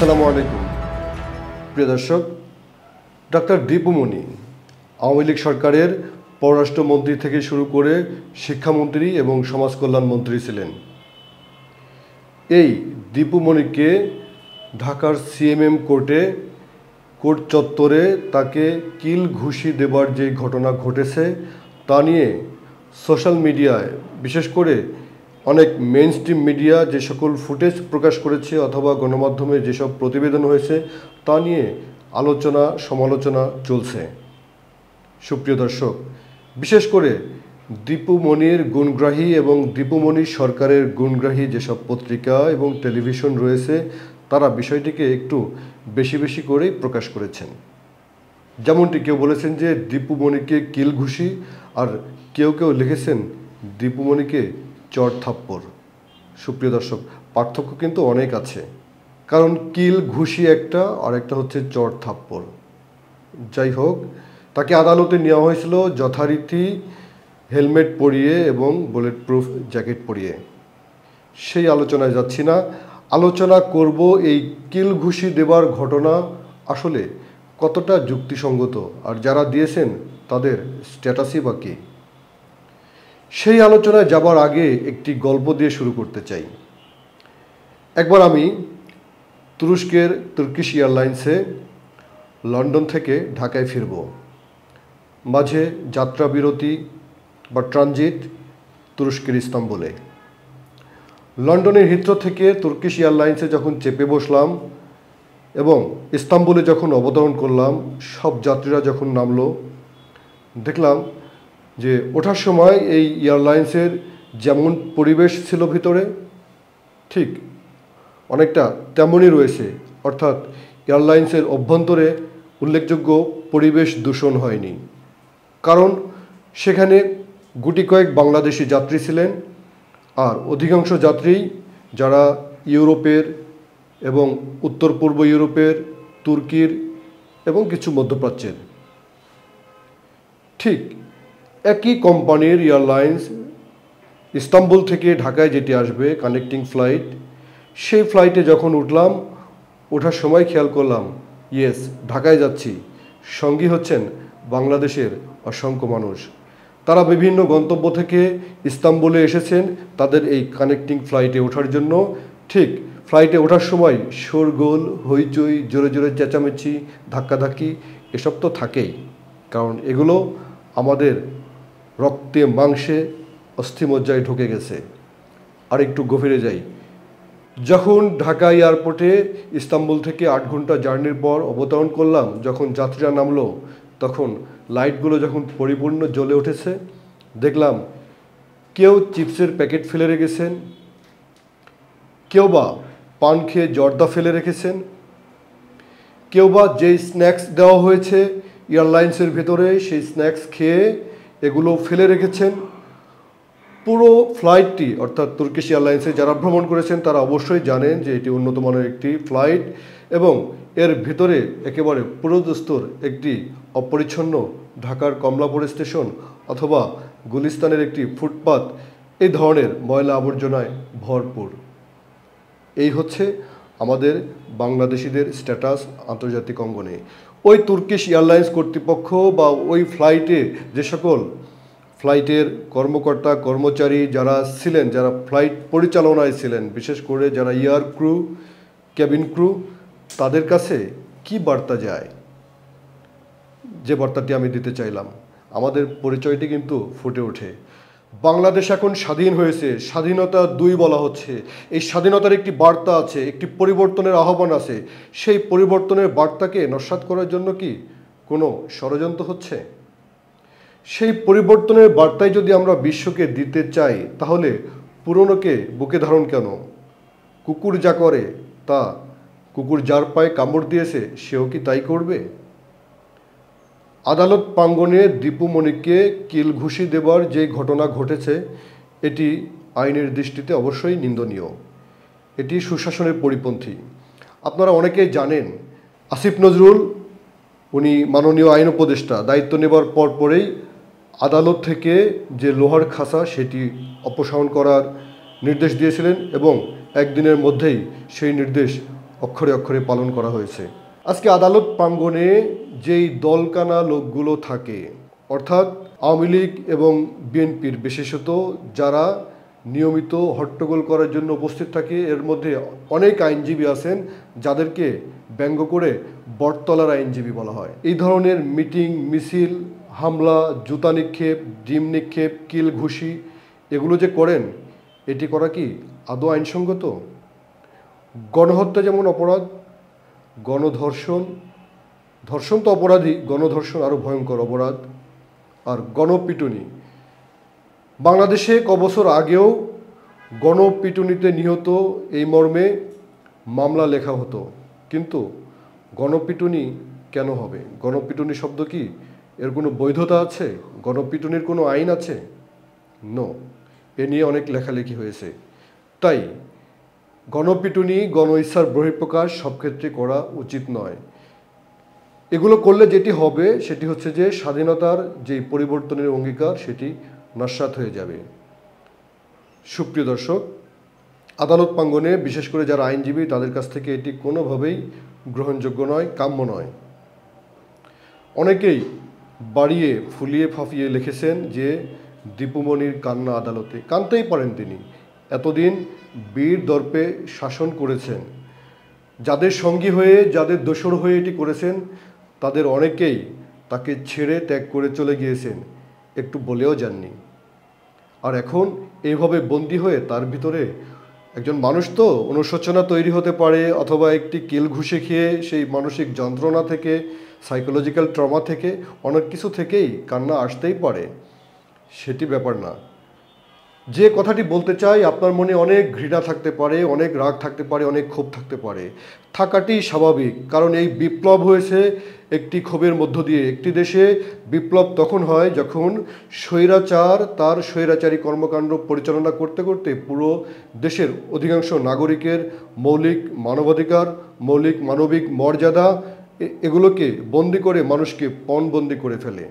আসসালামু আলাইকুম প্রিয় দর্শক। ডক্টর দীপু মনি আওয়ামী লীগ সরকারের পররাষ্ট্রমন্ত্রী থেকে শুরু করে শিক্ষামন্ত্রী এবং সমাজ কল্যাণ মন্ত্রী ছিলেন। এই দীপু মনিকে ঢাকার সিএমএম কোর্ট চত্বরে তাকে কিল ঘুষি দেবার যে ঘটনা ঘটেছে তা নিয়ে সোশ্যাল মিডিয়ায়, বিশেষ করে অনেক মেইনস্ট্রিম মিডিয়া যে সকল ফুটেজ প্রকাশ করেছে অথবা গণমাধ্যমে যেসব প্রতিবেদন হয়েছে তা নিয়ে আলোচনা সমালোচনা চলছে। সুপ্রিয় দর্শক, বিশেষ করে দীপু মনির গুণগ্রাহী এবং দীপু মনির সরকারের গুণগ্রাহী যেসব পত্রিকা এবং টেলিভিশন রয়েছে তারা বিষয়টিকে একটু বেশি বেশি করেই প্রকাশ করেছেন। যেমনটি কেউ বলেছেন যে দীপু মনিকে কিল ঘুষি, আর কেউ লিখেছেন দীপু মনিকে চর থাপ্পড়। সুপ্রিয় দর্শক, পার্থক্য কিন্তু অনেক আছে, কারণ কিল ঘুষি একটা আর একটা হচ্ছে চর থাপ্পড়। যাই হোক, তাকে আদালতে নেওয়া হয়েছিল যথারীতি হেলমেট পরিয়ে এবং বুলেট প্রুফ জ্যাকেট পরিয়ে। সেই আলোচনায় যাচ্ছি না, আলোচনা করব এই কিল ঘুষি দেবার ঘটনা আসলে কতটা যুক্তিসঙ্গত, আর যারা দিয়েছেন তাদের স্ট্যাটাসই বা কী। সেই আলোচনায় যাবার আগে একটি গল্প দিয়ে শুরু করতে চাই। একবার আমি তুরস্কের তুর্কিশ এয়ারলাইন্সে লন্ডন থেকে ঢাকায় ফিরব। মাঝে যাত্রা বিরতি বা ট্রানজিট তুরস্কের ইস্তাম্বুলে। লন্ডনের হিথ্রো থেকে তুর্কিশ এয়ারলাইন্সে যখন চেপে বসলাম এবং ইস্তাম্বুলে যখন অবতরণ করলাম, সব যাত্রীরা যখন নামলো, দেখলাম যে ওঠার সময় এই এয়ারলাইন্সের যেমন পরিবেশ ছিল ভিতরে, ঠিক অনেকটা তেমনই রয়েছে। অর্থাৎ এয়ারলাইন্সের অভ্যন্তরে উল্লেখযোগ্য পরিবেশ দূষণ হয়নি, কারণ সেখানে গুটি কয়েক বাংলাদেশি যাত্রী ছিলেন, আর অধিকাংশ যাত্রী যারা ইউরোপের এবং উত্তর পূর্ব ইউরোপের, তুর্কির এবং কিছু মধ্যপ্রাচ্যের। ঠিক একই কোম্পানির এয়ারলাইন্স ইস্তাম্বুল থেকে ঢাকায় যেটি আসবে কানেক্টিং ফ্লাইট, সেই ফ্লাইটে যখন উঠলাম, ওঠার সময় খেয়াল করলাম ইয়েস, ঢাকায় যাচ্ছি। সঙ্গী হচ্ছেন বাংলাদেশের অসংখ্য মানুষ। তারা বিভিন্ন গন্তব্য থেকে ইস্তাম্বুলে এসেছেন তাদের এই কানেক্টিং ফ্লাইটে ওঠার জন্য। ঠিক ফ্লাইটে ওঠার সময় শোরগোল, হইচই, জোরে জোরে চেঁচামেচি, ধাক্কাধাক্কি এসব তো থাকেই, কারণ এগুলো আমাদের রক্তে মাংসে অস্থিমজ্জায় ঢুকে গেছে। আর একটু গভীরে যাই, যখন ঢাকা এয়ারপোর্টে ইস্তাম্বুল থেকে 8 ঘন্টা জার্নির পর অবতরণ করলাম, যখন যাত্রীরা নামলো, তখন লাইটগুলো যখন পরিপূর্ণ জ্বলে উঠেছে, দেখলাম কেউ চিপসের প্যাকেট ফেলে রেখেছেন, কেউ বা পান খেয়ে জর্দা ফেলে রেখেছেন, কেউ বা যেই স্ন্যাক্স দেওয়া হয়েছে এয়ারলাইন্সের ভেতরে সেই স্ন্যাক্স খেয়ে এগুলো ফেলে রেখেছেন। পুরো ফ্লাইটটি, অর্থাৎ তুর্কিশ এয়ারলাইন্সে যারা ভ্রমণ করেছেন তারা অবশ্যই জানেন যে এটি উন্নত মানের একটি ফ্লাইট, এবং এর ভিতরে একেবারে পুরোদস্তুর একটি অপরিচ্ছন্ন ঢাকার কমলাপুর স্টেশন অথবা গুলিস্তানের একটি ফুটপাত এই ধরনের ময়লা আবর্জনায় ভরপুর। এই হচ্ছে আমাদের বাংলাদেশিদের স্ট্যাটাস আন্তর্জাতিক অঙ্গনে। ওই তুর্কিশ এয়ারলাইন্স কর্তৃপক্ষ বা ওই ফ্লাইটে যে সকল ফ্লাইটের কর্মকর্তা কর্মচারী যারা ছিলেন, যারা ফ্লাইট পরিচালনায় ছিলেন, বিশেষ করে যারা এয়ার ক্রু, ক্যাবিন ক্রু, তাদের কাছে কি বার্তা যায়, যে বার্তাটি আমি দিতে চাইলাম, আমাদের পরিচয়টি কিন্তু ফুটে ওঠে। বাংলাদেশ এখন স্বাধীন হয়েছে, স্বাধীনতা 2 বলা হচ্ছে। এই স্বাধীনতার একটি বার্তা আছে, একটি পরিবর্তনের আহ্বান আছে। সেই পরিবর্তনের বার্তাকে নস্যাৎ করার জন্য কি কোনো ষড়যন্ত্র হচ্ছে? সেই পরিবর্তনের বার্তাই যদি আমরা বিশ্বকে দিতে চাই, তাহলে পুরনোকে বুকে ধারণ কেন? কুকুর যা করে তা কুকুর যার পায়ে কামড় দিয়েছে সেও কি তাই করবে? আদালত প্রাঙ্গণে দীপু মনিকে কিল ঘুষি দেবার যে ঘটনা ঘটেছে, এটি আইনের দৃষ্টিতে অবশ্যই নিন্দনীয়। এটি সুশাসনের পরিপন্থী। আপনারা অনেকেই জানেন, আসিফ নজরুল, উনি মাননীয় আইন উপদেষ্টা, দায়িত্ব নেবার পরেই আদালত থেকে যে লোহার খাঁচা সেটি অপসারণ করার নির্দেশ দিয়েছিলেন এবং একদিনের মধ্যেই সেই নির্দেশ অক্ষরে অক্ষরে পালন করা হয়েছে। আজকে আদালত প্রাঙ্গণে যেই দলকানা লোকগুলো থাকে, অর্থাৎ আওয়ামী লীগ এবং বিএনপির বিশেষত যারা নিয়মিত হট্টগোল করার জন্য উপস্থিত থাকে, এর মধ্যে অনেক আইনজীবী আছেন যাদেরকে ব্যঙ্গ করে বটতলার আইনজীবী বলা হয়। এই ধরনের মিটিং, মিছিল, হামলা, জুতা নিক্ষেপ, ডিম নিক্ষেপ, কিল ঘুষি এগুলো যে করেন, এটি করা কি আদৌ আইনসঙ্গত? গণহত্যা যেমন অপরাধ, গণধর্ষণ, ধর্ষণ তো অপরাধী, গণধর্ষণ আরও ভয়ঙ্কর অপরাধ। আর গণপিটুনি, বাংলাদেশে কবছর আগেও গণপিটুনিতে নিহত এই মর্মে মামলা লেখা হতো, কিন্তু গণপিটুনি কেন হবে? গণপিটুনি শব্দ কি এর কোনো বৈধতা আছে? গণপিটুনির কোনো আইন আছে? নো, এ নিয়ে অনেক লেখালেখি হয়েছে। তাই গণপিটুনি, গণ ইচ্ছার বহিঃপ্রকাশ সব ক্ষেত্রে করা উচিত নয়। এগুলো করলে যেটি হবে সেটি হচ্ছে যে স্বাধীনতার যেই পরিবর্তনের অঙ্গীকার সেটি নস্যাৎ হয়ে যাবে। সুপ্রিয় দর্শক, আদালত প্রাঙ্গণে বিশেষ করে যারা আইনজীবী তাদের কাছ থেকে এটি কোনোভাবেই গ্রহণযোগ্য নয়, কাম্য নয়। অনেকেই বাড়িয়ে ফুলিয়ে ফাঁপিয়ে লিখেছেন যে দীপুমণির কান্না আদালতে। কানতেই পারেন, তিনি এতদিন বীর দর্পে শাসন করেছেন। যাদের সঙ্গী হয়ে, যাদের দোসর হয়ে এটি করেছেন, তাদের অনেকেই তাকে ছেড়ে ত্যাগ করে চলে গিয়েছেন, একটু বলেও যাননি। আর এখন এইভাবে বন্দী হয়ে তার ভিতরে একজন মানুষ তো অনুশোচনা তৈরি হতে পারে, অথবা একটি কিল ঘুষে খেয়ে সেই মানসিক যন্ত্রণা থেকে, সাইকোলজিক্যাল ট্রমা থেকে, অনেক কিছু থেকেই কান্না আসতেই পারে, সেটি ব্যাপার না। যে কথাটি বলতে চাই, আপনার মনে অনেক ঘৃণা থাকতে পারে, অনেক রাগ থাকতে পারে, অনেক ক্ষোভ থাকতে পারে, থাকাটি স্বাভাবিক। কারণ এই বিপ্লব হয়েছে একটি ক্ষোভের মধ্য দিয়ে। একটি দেশে বিপ্লব তখন হয় যখন স্বৈরাচার তার স্বৈরাচারী কর্মকাণ্ড পরিচালনা করতে করতে পুরো দেশের অধিকাংশ নাগরিকের মৌলিক মানবাধিকার, মৌলিক মানবিক মর্যাদা এগুলোকে বন্দি করে মানুষকে পণবন্দি করে ফেলে।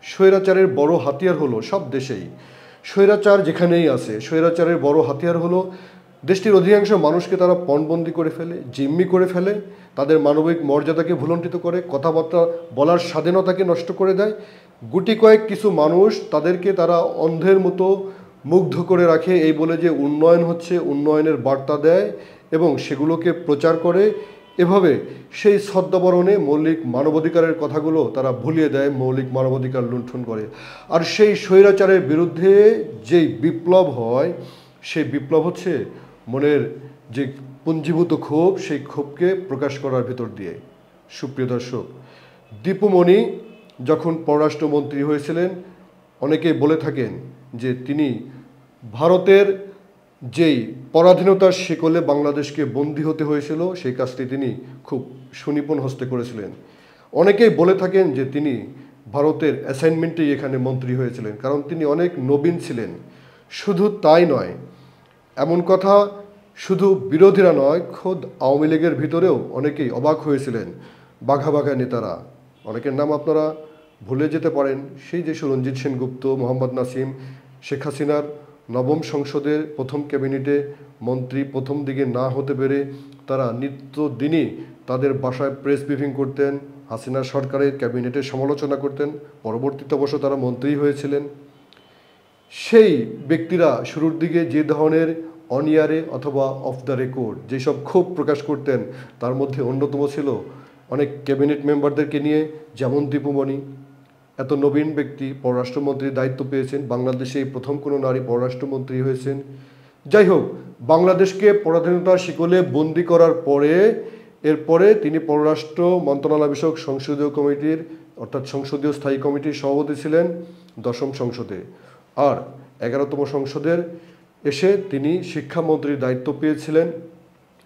স্বৈরাচারের বড় হাতিয়ার হলো সব দেশেই, স্বৈরাচার যেখানেই আছে, স্বৈরাচারের বড় হাতিয়ার হলো দেশটির অধিকাংশ মানুষকে তারা পণবন্দি করে ফেলে, জিম্মি করে ফেলে, তাদের মানবিক মর্যাদাকে ভুলণ্ঠিত করে, কথাবার্তা বলার স্বাধীনতাকে নষ্ট করে দেয়। গুটি কয়েক কিছু মানুষ তাদেরকে তারা অন্ধের মতো মুগ্ধ করে রাখে এই বলে যে উন্নয়ন হচ্ছে, উন্নয়নের বার্তা দেয় এবং সেগুলোকে প্রচার করে। এভাবে সেই ছদ্মবরণে মৌলিক মানবাধিকারের কথাগুলো তারা ভুলিয়ে দেয়, মৌলিক মানবাধিকার লুণ্ঠন করে। আর সেই স্বৈরাচারের বিরুদ্ধে যেই বিপ্লব হয়, সেই বিপ্লব হচ্ছে মনের যে পুঞ্জীভূত ক্ষোভ, সেই ক্ষোভকে প্রকাশ করার ভিতর দিয়ে। সুপ্রিয় দর্শক, দীপুমণি যখন পররাষ্ট্রমন্ত্রী হয়েছিলেন, অনেকেই বলে থাকেন যে তিনি ভারতের যেই পরাধীনতার শিকলে বাংলাদেশকে বন্দী হতে হয়েছিল, সেই কাজটি তিনি খুব সুনিপুণ হস্তে করেছিলেন। অনেকেই বলে থাকেন যে তিনি ভারতের অ্যাসাইনমেন্টেই এখানে মন্ত্রী হয়েছিলেন, কারণ তিনি অনেক নবীন ছিলেন। শুধু তাই নয়, এমন কথা শুধু বিরোধীরা নয়, খোদ আওয়ামী লীগের ভিতরেও অনেকেই অবাক হয়েছিলেন। বাঘা বাঘা নেতারা, অনেকের নাম আপনারা ভুলে যেতে পারেন, সেই যে রঞ্জিত সেনগুপ্ত, মোহাম্মদ নাসিম, শেখ হাসিনার নবম সংসদের প্রথম ক্যাবিনেটে মন্ত্রী, প্রথম দিকে না হতে পেরে তারা নিত্যদিনই তাদের বাসায় প্রেস ব্রিফিং করতেন, হাসিনা সরকারের ক্যাবিনেটের সমালোচনা করতেন, পরবর্তীতে অবশ্য তারা মন্ত্রী হয়েছিলেন। সেই ব্যক্তিরা শুরুর দিকে যে ধরনের অনিয়ারে অথবা অফ দ্য রেকর্ড যেসব ক্ষোভ প্রকাশ করতেন, তার মধ্যে অন্যতম ছিল অনেক ক্যাবিনেট মেম্বারদেরকে নিয়ে, যেমন দীপুমণি। এত নবীন ব্যক্তি পররাষ্ট্রমন্ত্রীর দায়িত্ব পেয়েছেন, বাংলাদেশে এই প্রথম কোনো নারী পররাষ্ট্রমন্ত্রী হয়েছেন। যাই হোক, বাংলাদেশকে পরাধীনতার শিকলে বন্দি করার পরে এরপরে তিনি পররাষ্ট্র মন্ত্রণালয় বিষয়ক সংসদীয় কমিটির, অর্থাৎ সংসদীয় স্থায়ী কমিটির সভাপতি ছিলেন 10ম সংসদে। আর 11তম সংসদের এসে তিনি শিক্ষামন্ত্রীর দায়িত্ব পেয়েছিলেন।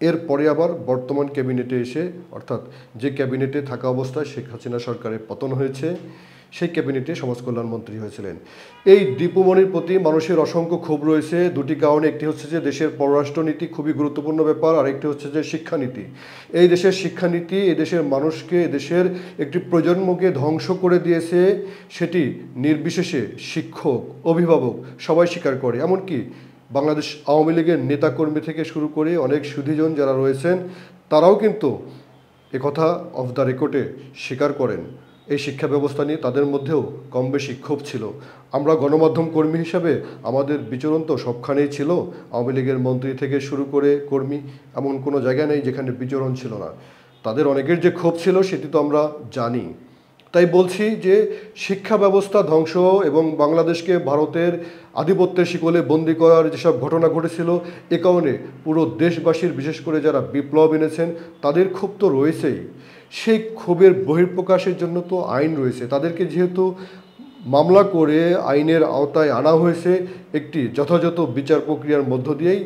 এরপরে আবার বর্তমান ক্যাবিনেটে এসে, অর্থাৎ যে ক্যাবিনেটে থাকা অবস্থায় শেখ হাসিনা সরকারের পতন হয়েছে, সেই ক্যাবিনেটে সমাজ কল্যাণ মন্ত্রী হয়েছিলেন। এই দীপুমণির প্রতি মানুষের অসংখ্য ক্ষোভ রয়েছে দুটি কারণে। একটি হচ্ছে যে দেশের পররাষ্ট্রনীতি খুবই গুরুত্বপূর্ণ ব্যাপার, আর একটি হচ্ছে যে শিক্ষানীতি। এই দেশের শিক্ষানীতি এদেশের মানুষকে, এদেশের একটি প্রজন্মকে ধ্বংস করে দিয়েছে, সেটি নির্বিশেষে শিক্ষক, অভিভাবক সবাই স্বীকার করে। এমনকি বাংলাদেশ আওয়ামী লীগের নেতাকর্মী থেকে শুরু করে অনেক সুধীজন যারা রয়েছেন তারাও কিন্তু একথা অফ দ্য রেকর্ডে স্বীকার করেন। এই শিক্ষা ব্যবস্থা নিয়ে তাদের মধ্যেও কম বেশি ক্ষোভ ছিল। আমরা গণমাধ্যম কর্মী হিসাবে আমাদের বিচরণ তো সবখানেই ছিল। আওয়ামী লীগের মন্ত্রী থেকে শুরু করে কর্মী এমন কোনো জায়গা নেই যেখানে বিচরণ ছিল না। তাদের অনেকের যে ক্ষোভ ছিল সেটি তো আমরা জানি। তাই বলছি যে শিক্ষা ব্যবস্থা ধ্বংস এবং বাংলাদেশকে ভারতের আধিপত্যের শিকলে বন্দী করার যেসব ঘটনা ঘটেছিল, এ কারণে পুরো দেশবাসীর, বিশেষ করে যারা বিপ্লব এনেছেন তাদের ক্ষোভ তো রয়েছেই। সেই ক্ষোভের বহিঃপ্রকাশের জন্য তো আইন রয়েছে। তাদেরকে যেহেতু মামলা করে আইনের আওতায় আনা হয়েছে, একটি যথাযথ বিচার প্রক্রিয়ার মধ্য দিয়েই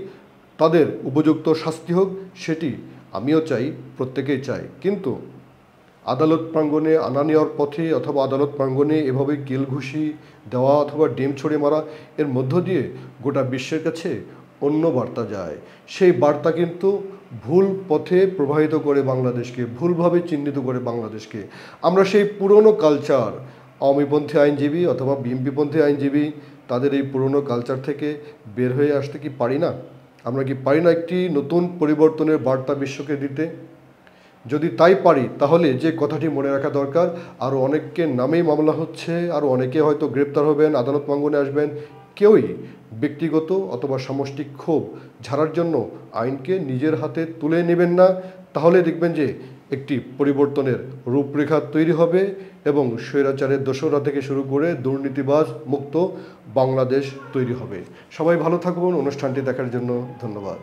তাদের উপযুক্ত শাস্তি হোক, সেটি আমিও চাই, প্রত্যেকেই চাই। কিন্তু আদালত প্রাঙ্গণে আনা নেওয়ার পথে অথবা আদালত প্রাঙ্গণে এভাবে কিলঘুষি দেওয়া অথবা ডিম ছড়ে মারা, এর মধ্য দিয়ে গোটা বিশ্বের কাছে অন্য বার্তা যায়। সেই বার্তা কিন্তু ভুল পথে প্রবাহিত করে বাংলাদেশকে, ভুলভাবে চিহ্নিত করে বাংলাদেশকে। আমরা সেই পুরনো কালচার, আওয়ামীপন্থী আইনজীবী অথবা বিএনপিপন্থী আইনজীবী, তাদের এই পুরনো কালচার থেকে বের হয়ে আসতে কি পারি না? আমরা কি পারি না একটি নতুন পরিবর্তনের বার্তা বিশ্বকে দিতে? যদি তাই পারি, তাহলে যে কথাটি মনে রাখা দরকার, আরও অনেককে নামেই মামলা হচ্ছে, আরও অনেকে হয়তো গ্রেপ্তার হবেন, আদালত প্রাঙ্গণে আসবেন, কেউই ব্যক্তিগত অথবা সামষ্টিক ক্ষোভ ঝাড়ার জন্য আইনকে নিজের হাতে তুলে নেবেন না। তাহলে দেখবেন যে একটি পরিবর্তনের রূপরেখা তৈরি হবে এবং স্বৈরাচারের দোসররা থেকে শুরু করে দুর্নীতিবাজ মুক্ত বাংলাদেশ তৈরি হবে। সবাই ভালো থাকুন। অনুষ্ঠানটি দেখার জন্য ধন্যবাদ।